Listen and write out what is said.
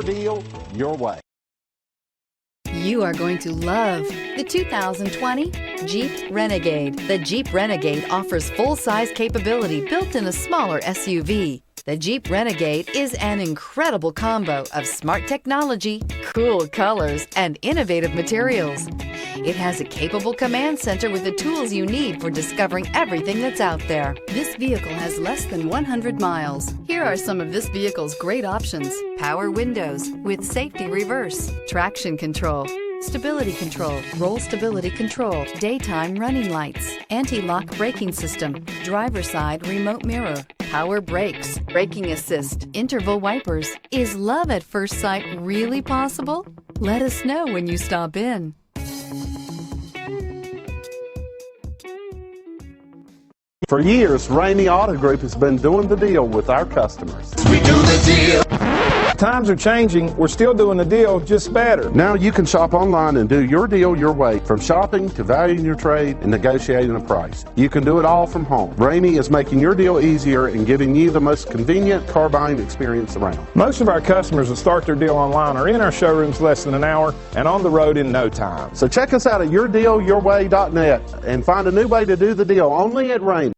your deal, your way. You are going to love the 2020 Jeep Renegade. The Jeep Renegade offers full-size capability built in a smaller SUV. The Jeep Renegade is an incredible combo of smart technology, cool colors, and innovative materials. It has a capable command center with the tools you need for discovering everything that's out there. This vehicle has less than 100 miles. Here are some of this vehicle's great options: power windows with safety reverse, traction control, stability control, roll stability control, daytime running lights, anti-lock braking system, driver side remote mirror, power brakes, braking assist, interval wipers. Is love at first sight really possible? Let us know when you stop in. For years, Ramey Auto Group has been doing the deal with our customers. We do the deal. Times are changing. We're still doing the deal, just better. Now you can shop online and do your deal your way, from shopping to valuing your trade and negotiating a price. You can do it all from home. Ramey is making your deal easier and giving you the most convenient car buying experience around. Most of our customers that start their deal online are in our showrooms less than an hour and on the road in no time. So check us out at yourdealyourway.net and find a new way to do the deal only at Ramey.